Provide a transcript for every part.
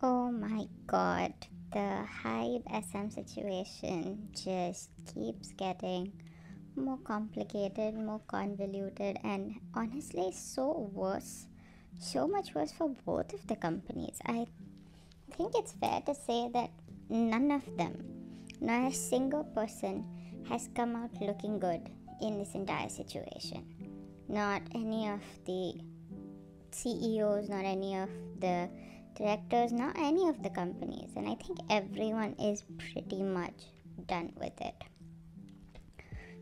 Oh my god, the HYBE SM situation just keeps getting more complicated, more convoluted, and honestly, so much worse for both of the companies. I think it's fair to say that none of them, not a single person, has come out looking good in this entire situation. Not any of the CEOs, not any of the directors, not any of the companies, and I think everyone is pretty much done with it.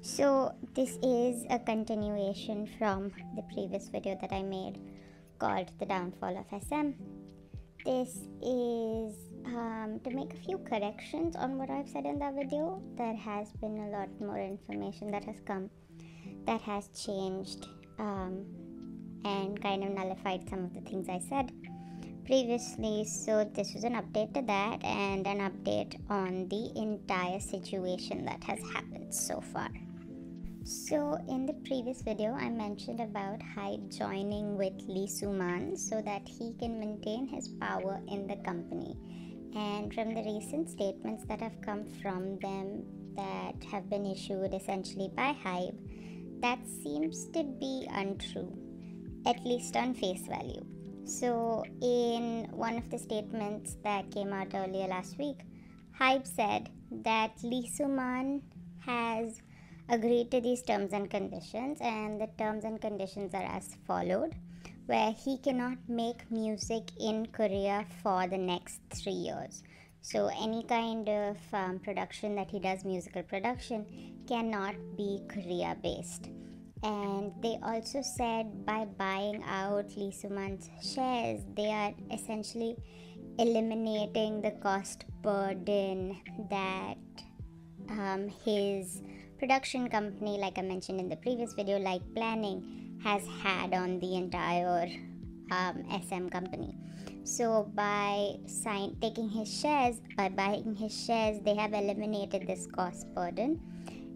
So this is a continuation from the previous video that I made called The Downfall of SM. This is to make a few corrections on what I've said in that video. There has been a lot more information that has come that has changed and kind of nullified some of the things I said previously. So this was an update to that and an update on the entire situation that has happened so far. So in the previous video, I mentioned about HYBE joining with Lee Soo Man so that he can maintain his power in the company. And from the recent statements that have come from them that have been issued essentially by HYBE, that seems to be untrue, at least on face value. So in one of the statements that came out earlier last week, HYBE said that Lee Soo Man has agreed to these terms and conditions, and the terms and conditions are as followed, where he cannot make music in Korea for the next 3 years. So any kind of production that he does, musical production, cannot be Korea based. And they also said by buying out Lee Soo Man's shares, they are essentially eliminating the cost burden that his production company, like I mentioned in the previous video, like Planning, has had on the entire SM company. So by taking his shares, by buying his shares, they have eliminated this cost burden,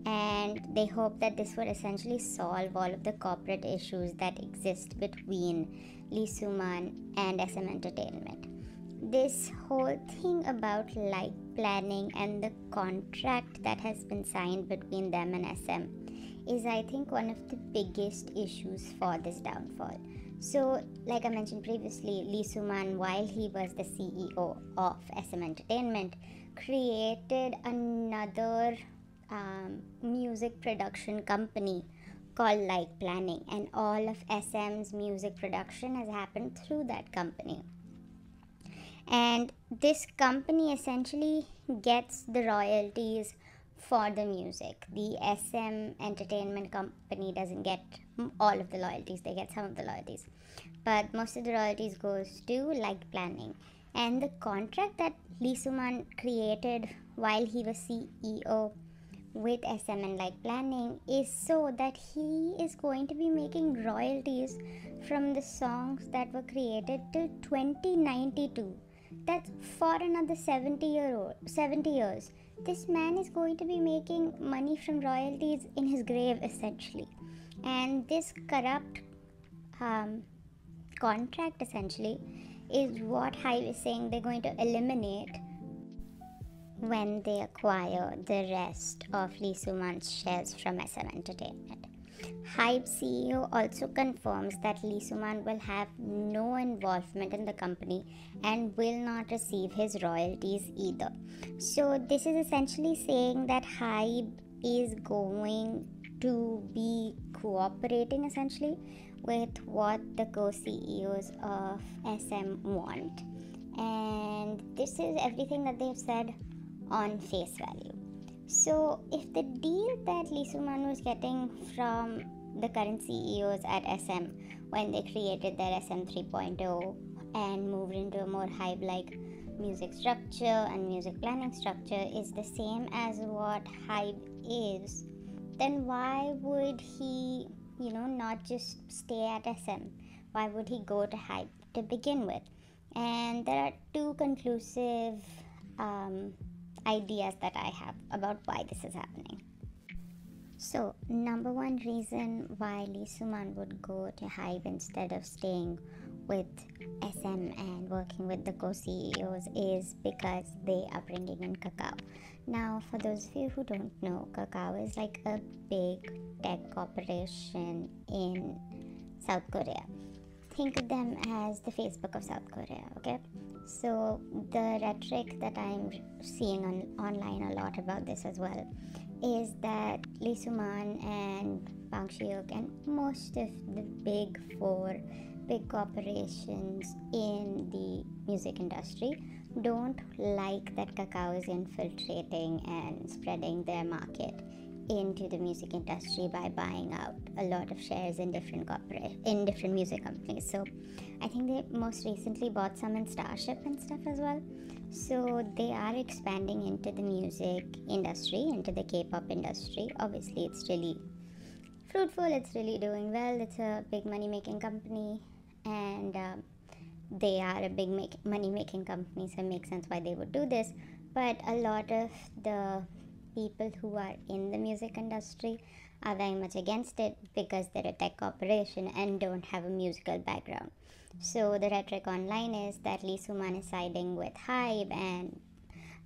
and they hope that this would essentially solve all of the corporate issues that exist between Lee Soo Man and SM Entertainment. This whole thing about like Planning and the contract that has been signed between them and SM is, I think, one of the biggest issues for this downfall. So like I mentioned previously, Lee Soo Man, while he was the CEO of SM Entertainment, created another music production company called Like Planning, and all of SM's music production has happened through that company. And this company essentially gets the royalties for the music. The SM Entertainment company doesn't get all of the royalties, they get some of the royalties, but most of the royalties goes to Like Planning. And the contract that Lee Soo Man created while he was CEO with SM and Like Planning is so that he is going to be making royalties from the songs that were created till 2092. That's for another 70 years. This man is going to be making money from royalties in his grave, essentially. And this corrupt contract, essentially, is what HYBE is saying they're going to eliminate when they acquire the rest of Lee Soo Man's shares from SM Entertainment. HYBE CEO also confirms that Lee Soo Man will have no involvement in the company and will not receive his royalties either. So this is essentially saying that HYBE is going to be cooperating essentially with what the co-CEOs of SM want. And this is everything that they've said on face value. So if the deal that Lee Soo Man was getting from the current CEOs at SM when they created their SM 3.0 and moved into a more HYBE-like music structure and music planning structure is the same as what HYBE is, then why would he, not just stay at SM? Why would he go to HYBE to begin with? And there are two conclusive ideas that I have about why this is happening. So, number one reason why Lee Soo Man would go to HYBE instead of staying with SM and working with the co-CEOs is because they are bringing in Kakao. Now, for those of you who don't know, Kakao is like a big tech corporation in South Korea. Think of them as the Facebook of South Korea, okay? So the rhetoric that I'm seeing online a lot about this as well is that Lee Soo Man and Bang Si-hyuk and most of the big four big corporations in the music industry don't like that Kakao is infiltrating and spreading their market into the music industry by buying out a lot of shares in different music companies. So I think they most recently bought some in Starship and stuff as well. So they are expanding into the music industry, into the K-pop industry. Obviously it's really fruitful, it's really doing well, it's a big money making company, and they are a big money making company, so it makes sense why they would do this. But a lot of the people who are in the music industry are very much against it because they're a tech corporation and don't have a musical background. So the rhetoric online is that Lee Soo Man is siding with HYBE and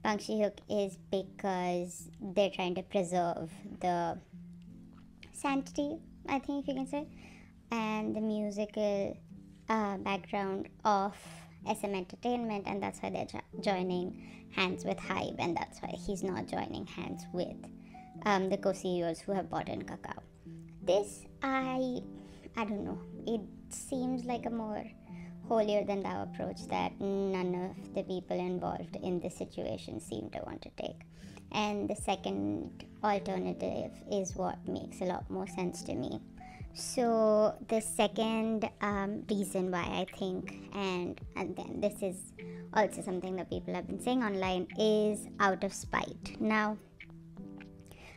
Bang Si-hyuk is because they're trying to preserve the sanctity, I think if you can say, and the musical background of SM Entertainment, and that's why they're joining hands with HYBE, and that's why he's not joining hands with the co-CEOs who have bought in Kakao. This, I don't know, it seems like a more holier than thou approach that none of the people involved in this situation seem to want to take. And the second alternative is what makes a lot more sense to me. So the second reason why I think, and then this is also something that people have been saying online, is out of spite. Now,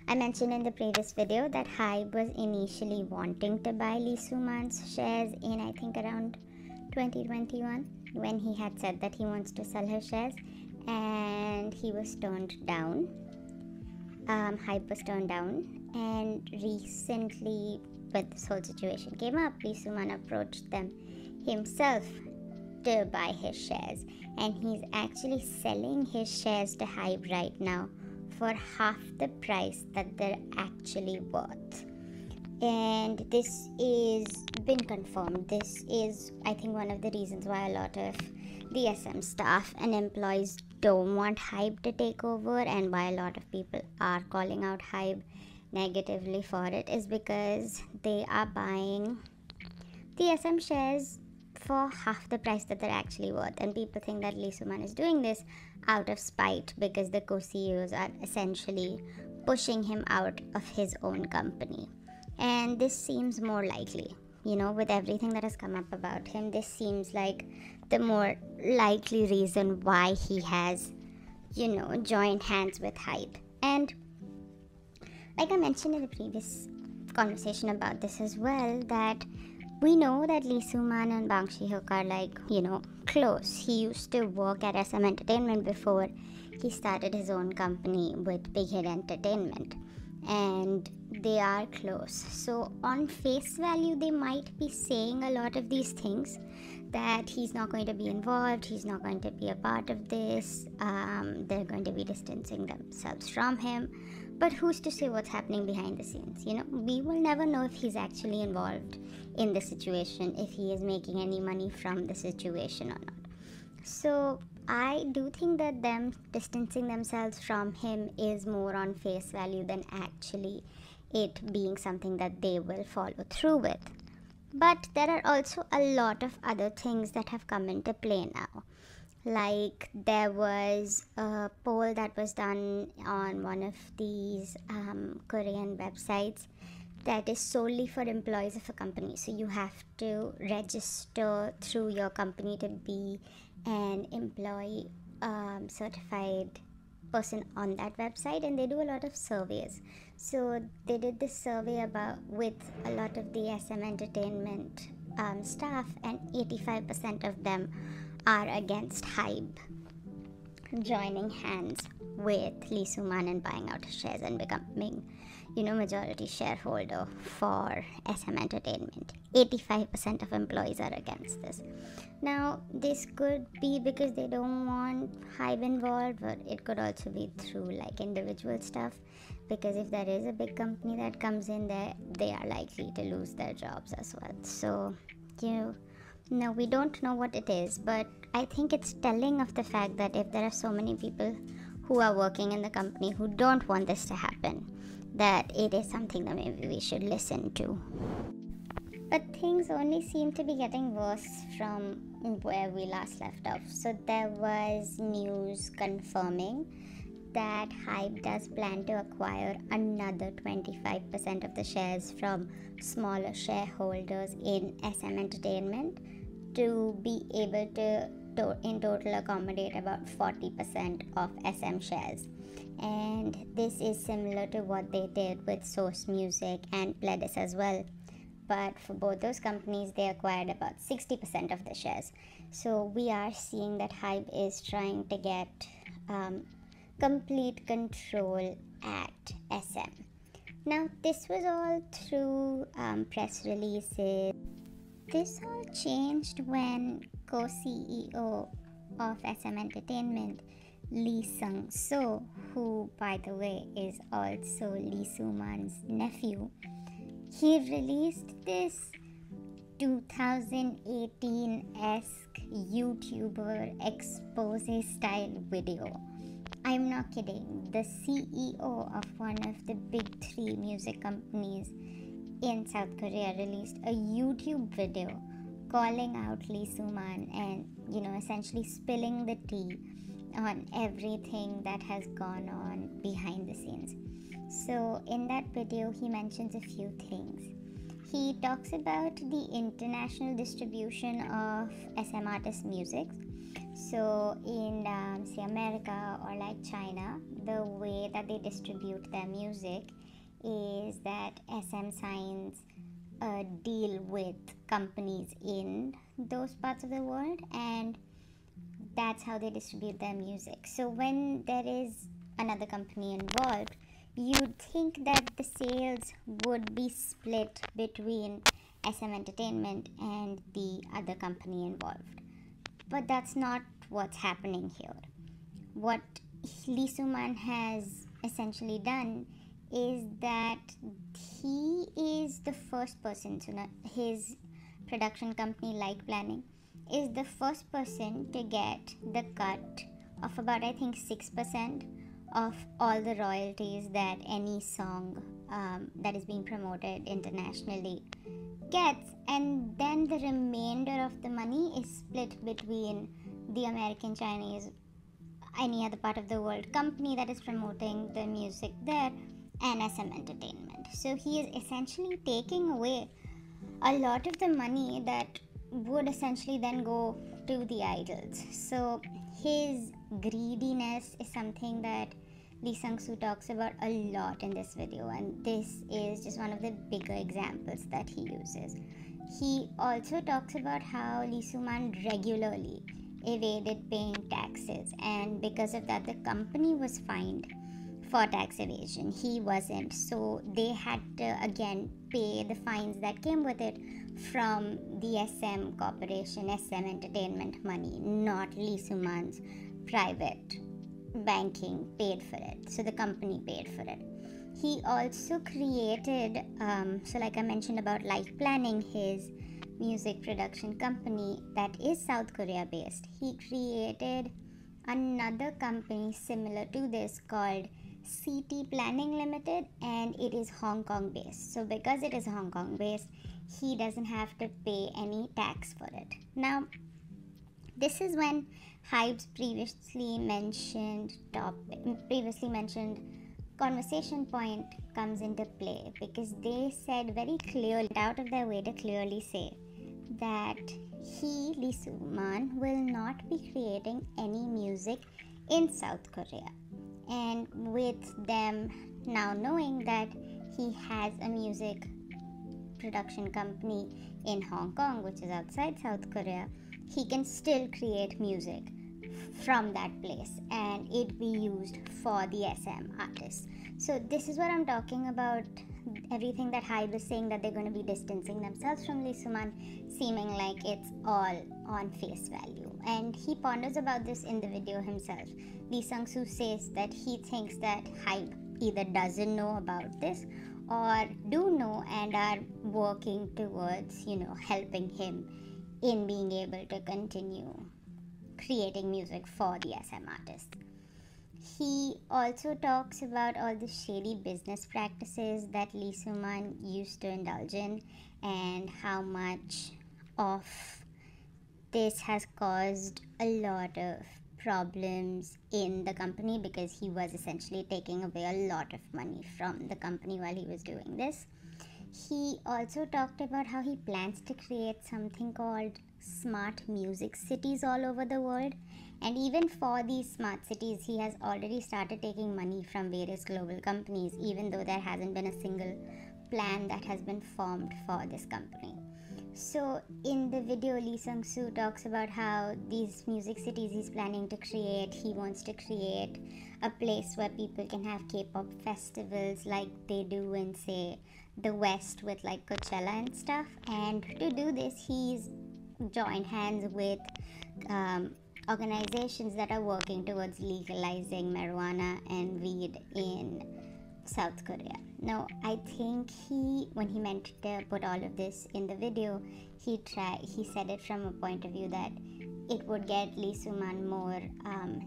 I mentioned in the previous video that HYBE was initially wanting to buy Lee Soo Man's shares in, I think, around 2021, when he had said that he wants to sell his shares, and he was turned down. HYBE was turned down, and recently, when this whole situation came up, Lee Soo Man approached them himself to buy his shares, and he's actually selling his shares to HYBE right now for half the price that they're actually worth. And this is been confirmed. This is, I think, one of the reasons why a lot of the SM staff and employees don't want HYBE to take over, and why a lot of people are calling out HYBE negatively for it, is because they are buying the SM shares for half the price that they're actually worth. And people think that Lee Soo Man is doing this out of spite because the co-CEOs are essentially pushing him out of his own company. And this seems more likely, you know, with everything that has come up about him, this seems like the more likely reason why he has, you know, joined hands with HYBE. And like I mentioned in the previous conversation about this as well, that we know that Lee Soo Man and Bang Si-hyuk are, like, you know, close. He used to work at SM Entertainment before he started his own company with Big Hit Entertainment, and they are close. So on face value, they might be saying a lot of these things, that he's not going to be involved, he's not going to be a part of this, they're going to be distancing themselves from him. But who's to say what's happening behind the scenes? You know, we will never know if he's actually involved in the situation, if he is making any money from the situation or not. So I do think that them distancing themselves from him is more on face value than actually it being something that they will follow through with. But there are also a lot of other things that have come into play now. Like, there was a poll that was done on one of these Korean websites that is solely for employees of a company. So you have to register through your company to be an employee certified person on that website, and they do a lot of surveys. So they did this survey with a lot of the SM Entertainment staff, and 85% of them are against HYBE joining hands with Lee Soo Man and buying out his shares and becoming, you know, majority shareholder for SM Entertainment. 85% of employees are against this. Now, this could be because they don't want HYBE involved, but it could also be through like individual stuff, because if there is a big company that comes in there, they are likely to lose their jobs as well. So, no, we don't know what it is, but I think it's telling of the fact that if there are so many people who are working in the company who don't want this to happen, that it is something that maybe we should listen to. But things only seem to be getting worse from where we last left off. So there was news confirming that HYBE does plan to acquire another 25% of the shares from smaller shareholders in SM Entertainment to be able to in total accommodate about 40% of SM shares. And this is similar to what they did with Source Music and Pledis as well. But for both those companies, they acquired about 60% of the shares. So we are seeing that HYBE is trying to get complete control at SM. Now, this was all through press releases. This all changed when co-CEO of SM Entertainment, Lee Soo, who, by the way, is also Lee Soo Man's nephew, he released this 2018-esque YouTuber expose style video. I'm not kidding. The CEO of one of the big 3 music companies in South Korea released a YouTube video calling out Lee Soo Man and, essentially spilling the tea on everything that has gone on behind the scenes. So in that video, he mentions a few things. He talks about the international distribution of SM artist music. So in, say, America or like China, the way that they distribute their music is that SM signs a deal with companies in those parts of the world, and that's how they distribute their music. So when there is another company involved, you'd think that the sales would be split between SM Entertainment and the other company involved. But that's not what's happening here. What Lee Soo Man has essentially done is that he is the first person, so his production company, Like Planning, is the first person to get the cut of about, I think, 6% of all the royalties that any song that is being promoted internationally gets, and then the remainder of the money is split between the American, Chinese, any other part of the world company that is promoting the music there, and SM Entertainment. So he is essentially taking away a lot of the money that would essentially then go to the idols. So his greediness is something that Lee Soo talks about a lot in this video, and this is just one of the bigger examples that he uses. He also talks about how Lee Soo Man regularly evaded paying taxes, and because of that the company was fined for tax evasion. He wasn't, so they had to again pay the fines that came with it from the SM Corporation, SM Entertainment money, not Lee Soo Man's private banking paid for it. So the company paid for it. He also created, so like I mentioned about Like Planning, his music production company that is South Korea based. He created another company similar to this called CT Planning Limited, and it is Hong Kong based. So because it is Hong Kong based, he doesn't have to pay any tax for it. Now, this is when HYBE's previously mentioned conversation point comes into play, because they said very clearly, out of their way to clearly say that he, Lee Soo Man, will not be creating any music in South Korea. And with them now knowing that he has a music production company in Hong Kong, which is outside South Korea, he can still create music from that place and it be used for the SM artists. So this is what I'm talking about, everything that HYBE is saying, that they're going to be distancing themselves from Lee Soo Man, seeming like it's all on face value. And he ponders about this in the video himself. Lee Soo says that he thinks that HYBE either doesn't know about this or do know and are working towards, helping him in being able to continue creating music for the SM artists. He also talks about all the shady business practices that Lee Soo Man used to indulge in, and how much of this has caused a lot of problems in the company, because he was essentially taking away a lot of money from the company while he was doing this. He also talked about how he plans to create something called smart music cities all over the world. And even for these smart cities, he has already started taking money from various global companies, even though there hasn't been a single plan that has been formed for this company. So in the video, Lee Soo talks about how these music cities he's planning to create, he wants to create a place where people can have K-pop festivals like they do in, say, the West with like Coachella and stuff. And to do this, he's joined hands with organizations that are working towards legalizing marijuana and weed in South Korea. Now, I think when he meant to put all of this in the video, he said it from a point of view that it would get Lee Soo Man more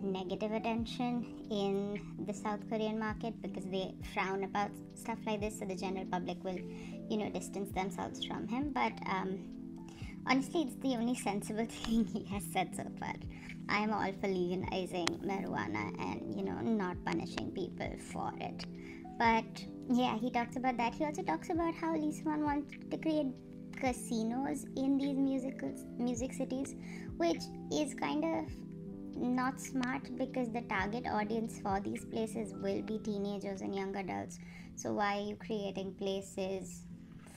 negative attention in the South Korean market, because they frown about stuff like this, so the general public will, distance themselves from him. But honestly, it's the only sensible thing he has said so far. I am all for legalizing marijuana and, not punishing people for it. But yeah, he talks about that. He also talks about how Lee Soo Man wants to create casinos in these music cities, which is kind of not smart, because the target audience for these places will be teenagers and young adults. So why are you creating places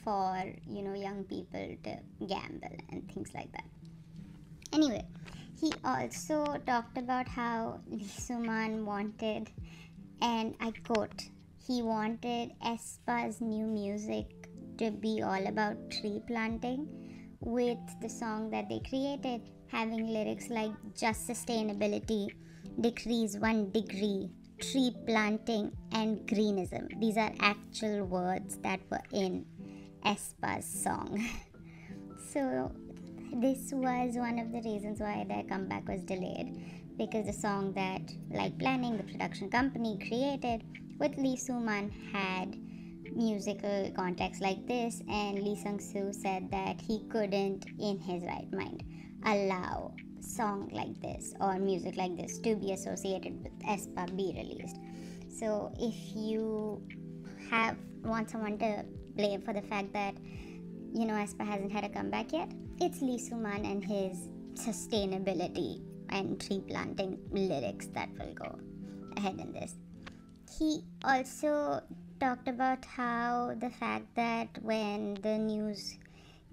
for, young people to gamble and things like that? Anyway, he also talked about how Lee Soo Man wanted, and I quote, he wanted Aespa's new music to be all about tree planting, with the song that they created having lyrics like just sustainability, decrease 1 degree, tree planting, and greenism. These are actual words that were in Aespa's song. So this was one of the reasons why their comeback was delayed, because the song that Like Planning, the production company, created with Lee Soo Man had musical context like this, and Lee Soo said that he couldn't in his right mind allow song like this or music like this to be associated with Aespa be released. So if you want someone to blame for the fact that Aespa hasn't had a comeback yet, it's Lee Soo Man and his sustainability and tree planting lyrics that will go ahead in this. He also talked about how the fact that when the news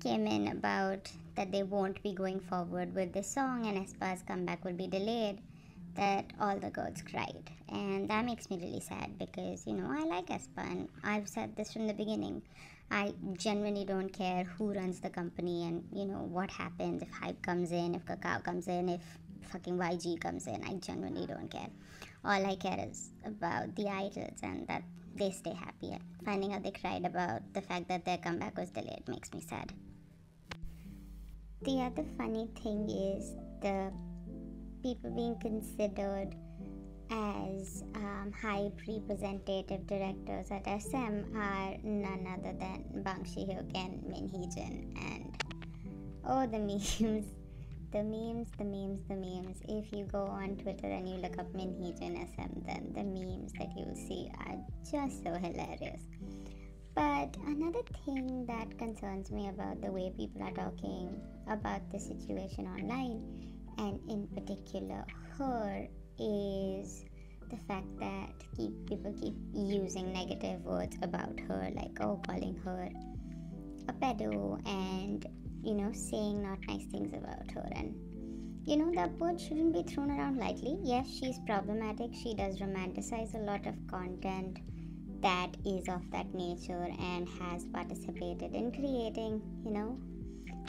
came in about that they won't be going forward with this song and Aespa's comeback will be delayed, that all the girls cried. And that makes me really sad, because I like Aespa, and I've said this from the beginning. I genuinely don't care who runs the company and what happens, if HYBE comes in, if Kakao comes in, if fucking YG comes in. I genuinely don't care. All I care is about the idols, and that they stay happy. And finding out they cried about the fact that their comeback was delayed makes me sad. The other funny thing is the people being considered as HYBE representative directors at SM are none other than Bang Si-hyuk and Min Hee-jin. And oh, the memes. The memes. If you go on Twitter and you look up Min Hee-jin SM, then the memes that you'll see are just so hilarious. But another thing that concerns me about the way people are talking about the situation online, and in particular her, is the fact that people keep using negative words about her, like calling her a pedo and saying not nice things about her. And that word shouldn't be thrown around lightly. Yes, she's problematic. She does romanticize a lot of content that is of that nature and has participated in creating,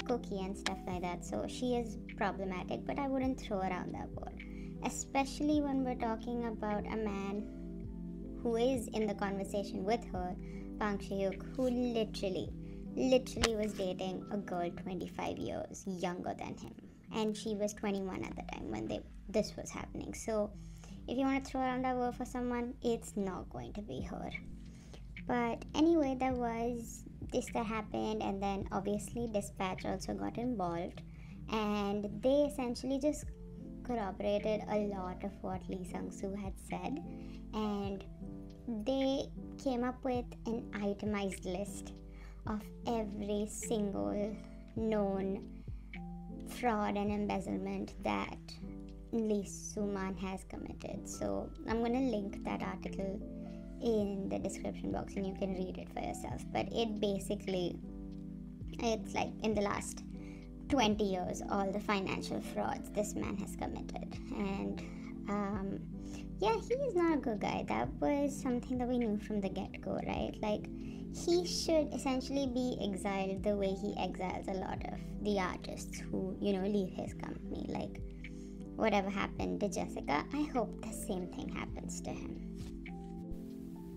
cookie and stuff like that. So she is problematic, but I wouldn't throw around that word, especially when we're talking about a man who is in the conversation with her, Bang Hyuk, who literally was dating a girl 25 years younger than him, and she was 21 at the time when this was happening. So if you want to throw around that word for someone, it's not going to be her. But anyway, there was this that happened, and then obviously Dispatch also got involved, and they essentially just corroborated a lot of what Lee Soo had said, and they came up with an itemized list of every single known fraud and embezzlement that Lee Soo Man has committed. So I'm going to link that article in the description box and you can read it for yourself. But it's like in the last 20 years, all the financial frauds this man has committed. And yeah, he is not a good guy. That was something that we knew from the get-go, right? Like, he should essentially be exiled the way he exiles a lot of the artists who, leave his company. Like, whatever happened to Jessica, I hope the same thing happens to him.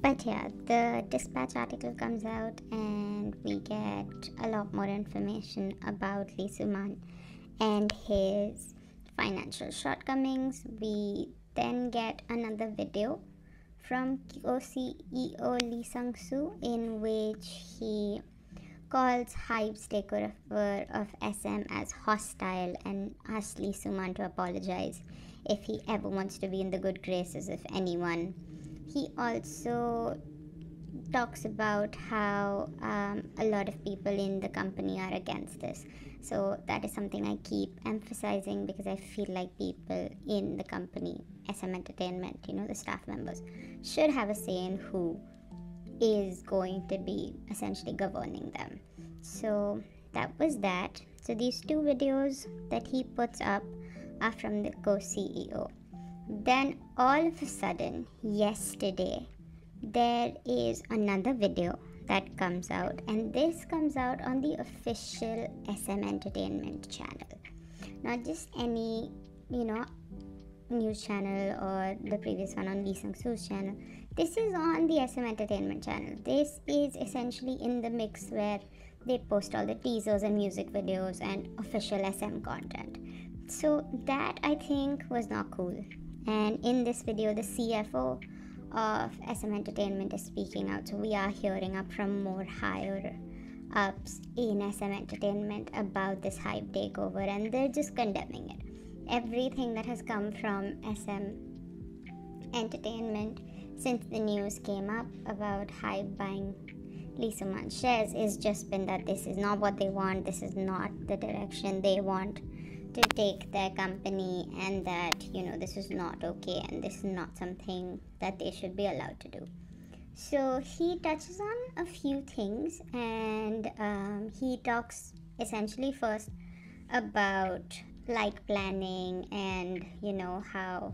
But yeah, the Dispatch article comes out and we get a lot more information about Lee Soo Man and his financial shortcomings. We then get another video from co-CEO Lee Soo in which he calls HYBE's takeover of SM as hostile and asks Lee Soo Man to apologize if he ever wants to be in the good graces of anyone. He also talks about how a lot of people in the company are against this. So that is something I keep emphasizing because I feel like people in the company, SM Entertainment, the staff members, should have a say in who is going to be essentially governing them. So that was that. So these two videos that he puts up are from the co-CEO. Then all of a sudden, yesterday, there is another video that comes out, and this comes out on the official SM Entertainment channel. Not just any, news channel or the previous one on Lee Soo's channel. This is on the SM Entertainment channel. This is essentially in the mix where they post all the teasers and music videos and official SM content. So that, I think, was not cool. And in this video, the CFO of SM Entertainment is speaking out. So we are hearing up from more higher ups in SM Entertainment about this HYBE takeover, and they're just condemning it. Everything that has come from SM Entertainment since the news came up about HYBE buying Lee Soo Man shares is just been that this is not what they want, this is not the direction they want to take their company, and that this is not okay and this is not something that they should be allowed to do. So he touches on a few things, and he talks essentially first about planning and how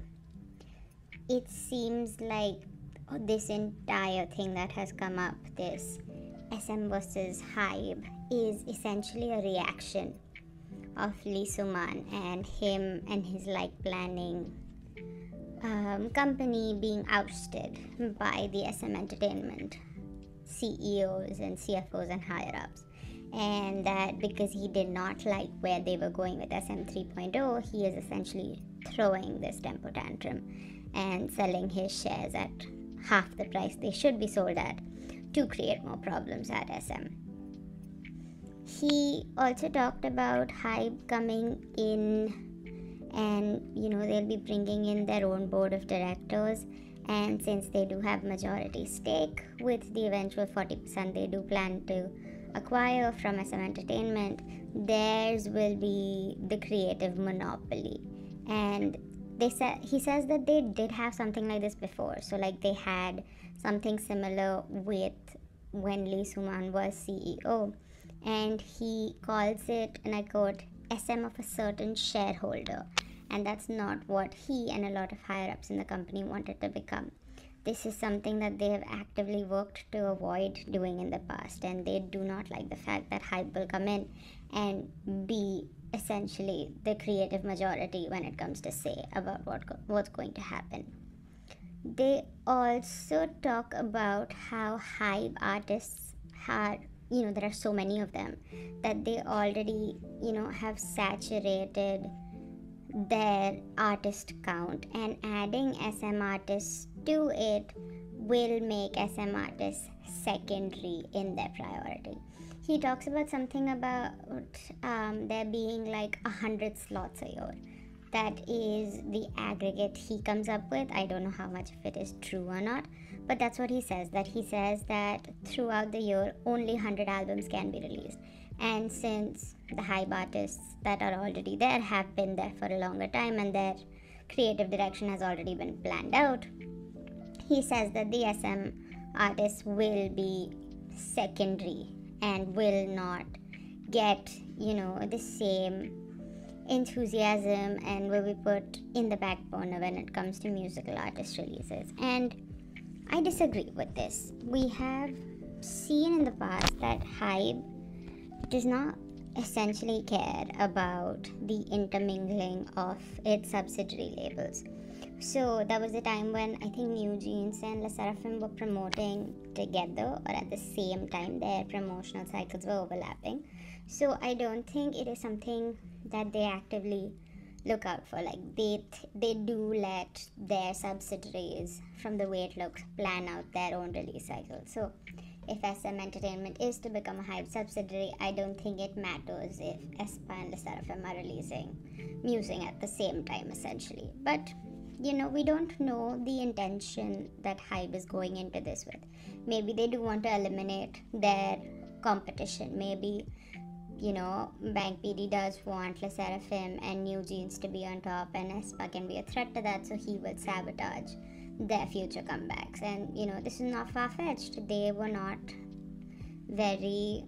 it seems like this entire thing that has come up, this SM versus HYBE, is essentially a reaction of Lee Soo Man and him and his planning company being ousted by the SM Entertainment CEOs and CFOs and higher ups, and that because he did not like where they were going with SM 3.0, he is essentially throwing this temper tantrum and selling his shares at half the price they should be sold at to create more problems at SM. He also talked about HYBE coming in and they'll be bringing in their own board of directors, and since they do have majority stake with the eventual 40% they do plan to acquire from SM Entertainment, theirs will be the creative monopoly. And he says that they did have something like this before. So they had something similar with when Lee Soo Man was CEO, and he calls it, and I quote, SM of a certain shareholder, and that's not what he and a lot of higher ups in the company wanted to become. this is something that they have actively worked to avoid doing in the past, and they do not like the fact that HYBE will come in and be essentially the creative majority when it comes to say about what's going to happen. They also talk about how HYBE artists are, there are so many of them that they already, have saturated their artist count, and adding SM artists to it will make SM artists secondary in their priority. He talks about something about there being like 100 slots a year. That is the aggregate he comes up with. I don't know how much of it is true or not, but that's what he says. That he says that throughout the year only 100 albums can be released, and since the HYBE artists that are already there have been there for a longer time and their creative direction has already been planned out, he says that the SM artists will be secondary and will not get, the same enthusiasm and will be put in the back burner when it comes to musical artist releases. And I disagree with this. We have seen in the past that HYBE does not essentially care about the intermingling of its subsidiary labels. So there was a time when I think NewJeans and LE SSERAFIM were promoting together, or at the same time their promotional cycles were overlapping. So I don't think it is something that they actively look out for. Like they do let their subsidiaries, from the way it looks, plan out their own release cycle. So if SM Entertainment is to become a HYBE subsidiary, I don't think it matters if Aespa and LE SSERAFIM are releasing music at the same time, essentially. But we don't know the intention that HYBE is going into this with. Maybe they do want to eliminate their competition. Maybe Bank PD does want LE SSERAFIM and NewJeans to be on top, and Aespa can be a threat to that, so he will sabotage their future comebacks. And this is not far-fetched. They were not very,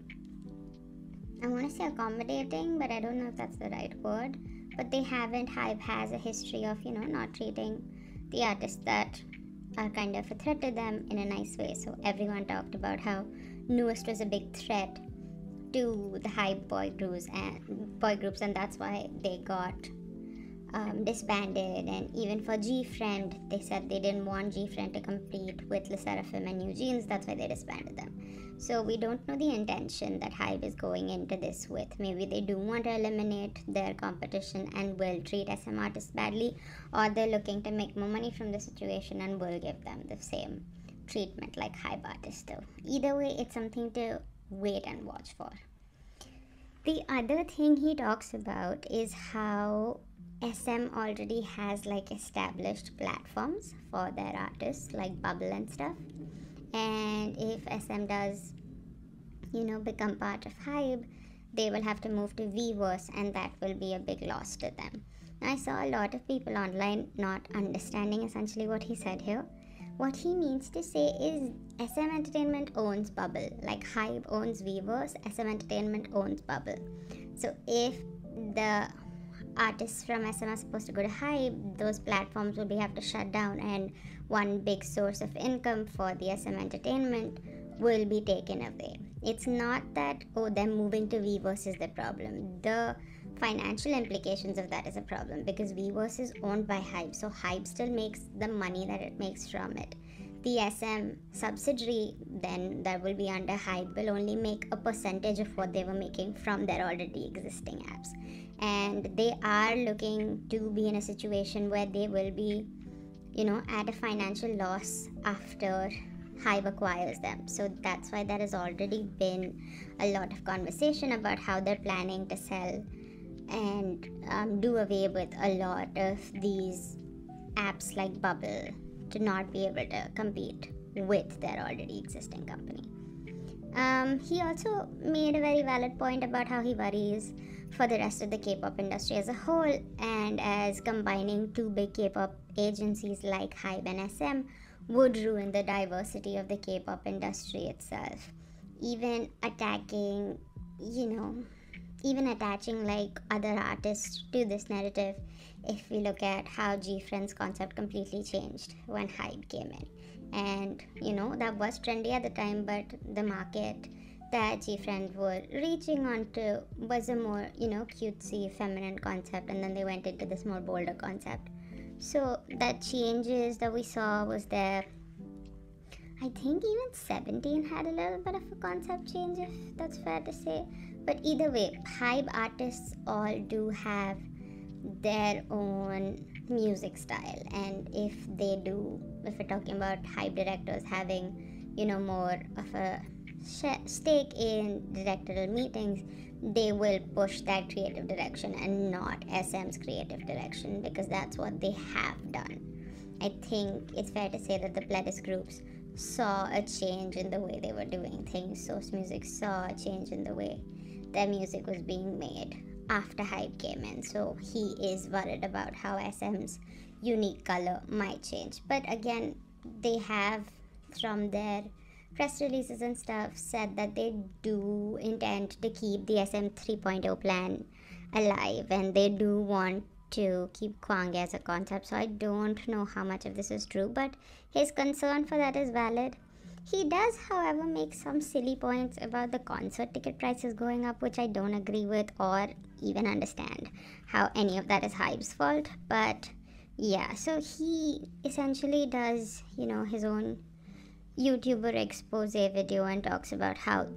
I want to say accommodating, but I don't know if that's the right word. But they haven't. HYBE has a history of not treating the artists that are kind of a threat to them in a nice way. So everyone talked about how Newest was a big threat to the HYBE boy groups, and that's why they got disbanded. And even for gfriend, they said they didn't want gfriend to compete with LE SSERAFIM and NewJeans. That's why they disbanded them. So we don't know the intention that HYBE is going into this with. Maybe they do want to eliminate their competition and will treat SM artists badly, or they're looking to make more money from the situation and will give them the same treatment like HYBE artists do. Either way, it's something to wait and watch for. The other thing he talks about is how SM already has like established platforms for their artists like Bubble and stuff. And if SM does, become part of HYBE, they will have to move to Weverse, and that will be a big loss to them. Now, I saw a lot of people online not understanding essentially what he said here. What he means to say is SM Entertainment owns Bubble. Like HYBE owns Weverse, SM Entertainment owns Bubble. So if the artists from SM are supposed to go to HYBE, those platforms will have to shut down, and one big source of income for the SM Entertainment will be taken away. It's not that, them moving to Weverse is the problem. The financial implications of that is a problem, because Weverse is owned by HYBE, so HYBE still makes the money that it makes from it. The SM subsidiary then that will be under HYBE will only make a percentage of what they were making from their already existing apps. And they are looking to be in a situation where they will be, at a financial loss after HYBE acquires them. So that's why there has already been a lot of conversation about how they're planning to sell and do away with a lot of these apps like Bubble to not be able to compete with their already existing company. He also made a very valid point about how he worries for the rest of the K-pop industry as a whole, and as combining two big K-pop agencies like HYBE and SM would ruin the diversity of the K-pop industry itself. Even attacking, even attaching like other artists to this narrative. If we look at how gfriend's concept completely changed when HYBE came in, and that was trendy at the time, but the market that gfriend were reaching onto was a more cutesy feminine concept, and then they went into this more bolder concept. So that changes that we saw was there. I think even 17 had a little bit of a concept change, if that's fair to say. But either way, HYBE artists all do have their own music style, and if we're talking about HYBE directors having more of a stake in directorial meetings, they will push that creative direction and not SM's creative direction, because that's what they have done. I think it's fair to say that the Pledis groups saw a change in the way they were doing things. Source Music saw a change in the way their music was being made after HYBE came in, so he is worried about how SM's unique color might change. But again, they have, from their press releases and stuff, said that they do intend to keep the SM 3.0 plan alive, and they do want to keep Kwang as a concept. So I don't know how much of this is true, but his concern for that is valid. He does, however, make some silly points about the concert ticket prices going up, which I don't agree with or even understand how any of that is HYBE's fault. But yeah, so he essentially does his own YouTuber expose video and talks about how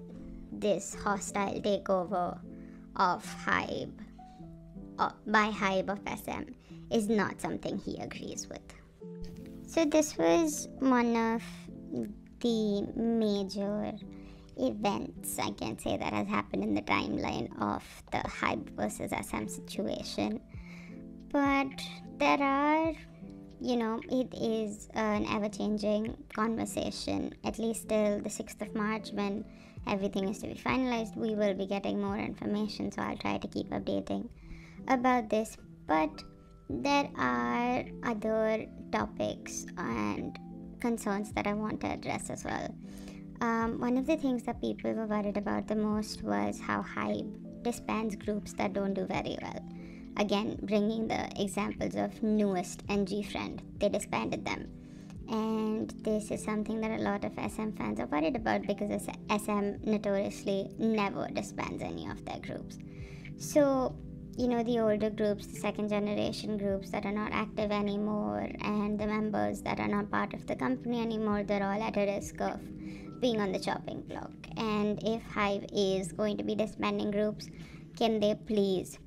this hostile takeover of HYBE by HYBE of SM is not something he agrees with. So this was one of the major events, I can say, that has happened in the timeline of the HYBE versus SM situation. But there are, it is an ever-changing conversation, at least till the 6th of March when everything is to be finalized. We will be getting more information, so I'll try to keep updating about this. But there are other topics and concerns that I want to address as well. One of the things that people were worried about the most was how HYBE disbands groups that don't do very well. Again, bringing the examples of NU'EST and gfriend, they disbanded them. And this is something that a lot of SM fans are worried about, because SM notoriously never disbands any of their groups. So the older groups, the second generation groups that are not active anymore, and the members that are not part of the company anymore, they're all at a risk of being on the chopping block. And if HYBE is going to be disbanding groups, can they please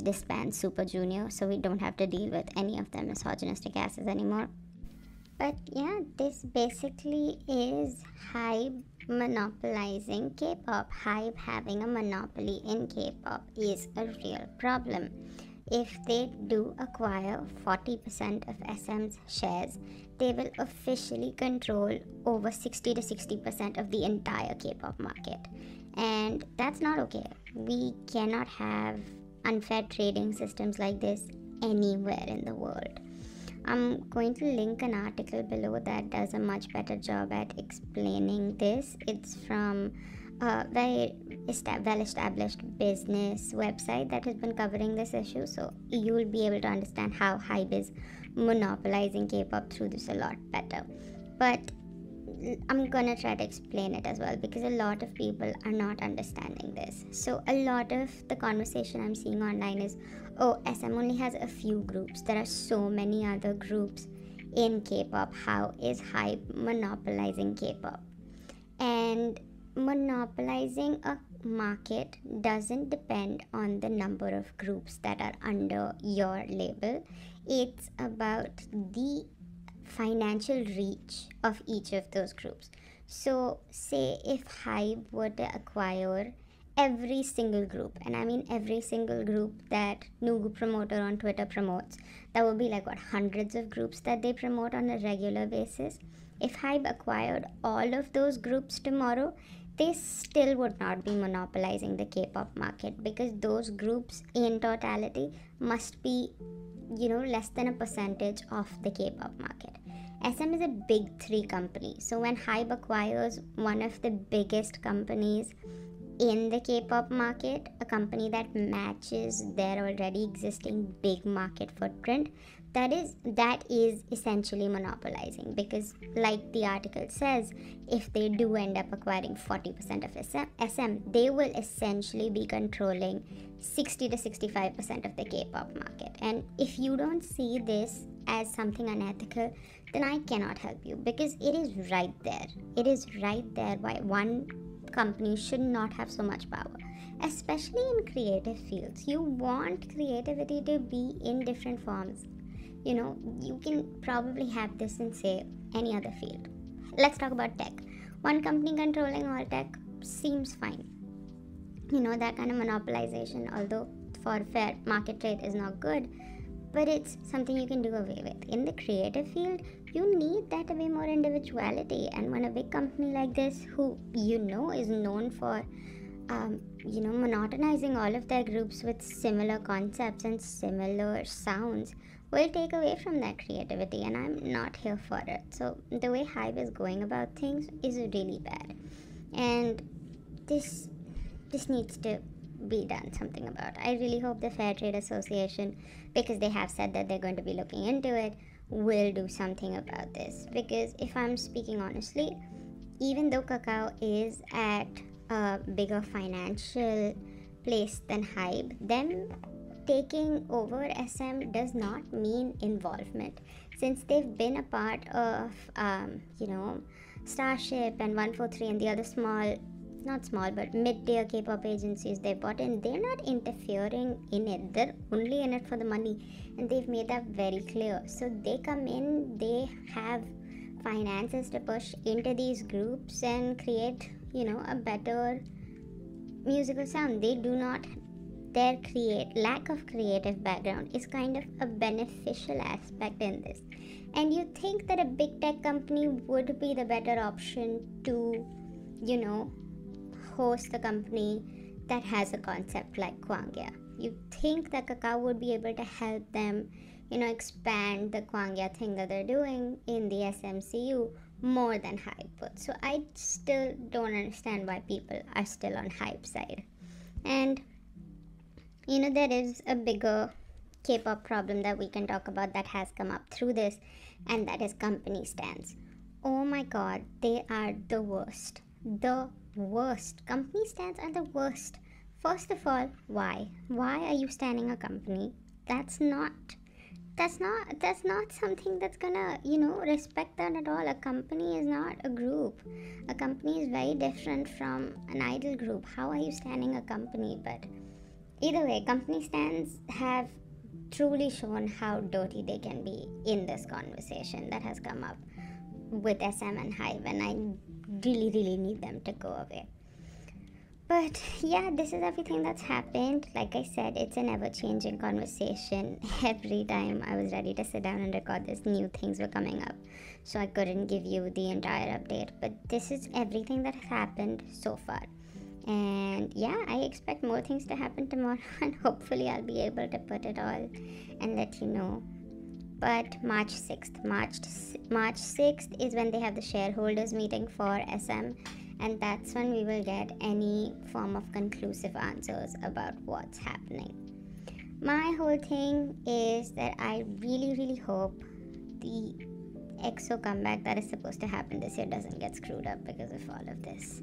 disband Super Junior, so we don't have to deal with any of them misogynistic asses anymore. But yeah, this basically is HYBE monopolizing K-pop. HYBE having a monopoly in K-pop is a real problem. If they do acquire 40% of SM's shares, they will officially control over 60 to 60% of the entire K-pop market. And that's not okay. We cannot have unfair trading systems like this anywhere in the world. I'm going to link an article below that does a much better job at explaining this. It's from a very well-established business website that has been covering this issue, so you will be able to understand how HYBE is monopolizing K-pop through this a lot better. But I'm gonna try to explain it as well, because a lot of people are not understanding this. So a lot of the conversation I'm seeing online is, oh, SM only has a few groups, there are so many other groups in K-pop, how is HYBE monopolizing K-pop? And monopolizing a market doesn't depend on the number of groups that are under your label. It's about the financial reach of each of those groups. So say if HYBE were to acquire every single group, and I mean every single group that Nugu promoter on Twitter promotes, that would be like hundreds of groups that they promote on a regular basis. If HYBE acquired all of those groups tomorrow, they still would not be monopolizing the K-pop market, because those groups in totality must be less than a percentage of the K-pop market. SM is a big 3 company, so when HYBE acquires one of the biggest companies in the K-pop market, a company that matches their already existing big market footprint, that is essentially monopolizing, because like the article says, if they do end up acquiring 40% of SM, they will essentially be controlling 60 to 65% of the K-pop market. And if you don't see this as something unethical, then I cannot help you, because it is right there. It is right there why one company should not have so much power, especially in creative fields. You want creativity to be in different forms. You know, you can probably have this in, say, any other field. Let's talk about tech. One company controlling all tech seems fine. You know, that kind of monopolization, although for fair market trade, is not good, but it's something you can do away with. In the creative field, you need that to be more individuality. And when a big company like this, who you know is known for monotonizing all of their groups with similar concepts and similar sounds, will take away from that creativity, and I'm not here for it. So the way HYBE is going about things is really bad, and this needs to be done something about. I really hope the Fair Trade Association, because they have said that they're going to be looking into it, will do something about this. Because if I'm speaking honestly, even though Kakao is at a bigger financial place than HYBE, them taking over SM does not mean involvement, since they've been a part of Starship and 143 and the other not small but mid-tier K-pop agencies they bought in. They're not interfering in it, they're only in it for the money, and they've made that very clear. So they come in, they have finances to push into these groups and create a better musical sound. They do not, their lack of creative background is kind of a beneficial aspect in this. And you think that a big tech company would be the better option to host a company that has a concept like Kwangya. You think that Kakao would be able to help them expand the Kwangya thing that they're doing in the SMCU more than HYBE. So I still don't understand why people are still on HYBE side. And there is a bigger K-pop problem that we can talk about that has come up through this, and that is company stans. Oh my god, they are the worst. The worst. Company stans are the worst. First of all, why? Why are you standing a company? That's not something that's gonna, respect that at all. A company is not a group. A company is very different from an idol group. How are you standing a company? But either way, company stans have truly shown how dirty they can be in this conversation that has come up with SM and HYBE, and I really, really need them to go away. But yeah, this is everything that's happened. Like I said, it's an ever-changing conversation. Every time I was ready to sit down and record this, new things were coming up. So I couldn't give you the entire update. But this is everything that has happened so far. And yeah, I expect more things to happen tomorrow, and hopefully I'll be able to put it all and let you know. But March 6th is when they have the shareholders meeting for SM, and that's when we will get any form of conclusive answers about what's happening. My whole thing is that I really, really hope the EXO comeback that is supposed to happen this year doesn't get screwed up because of all of this.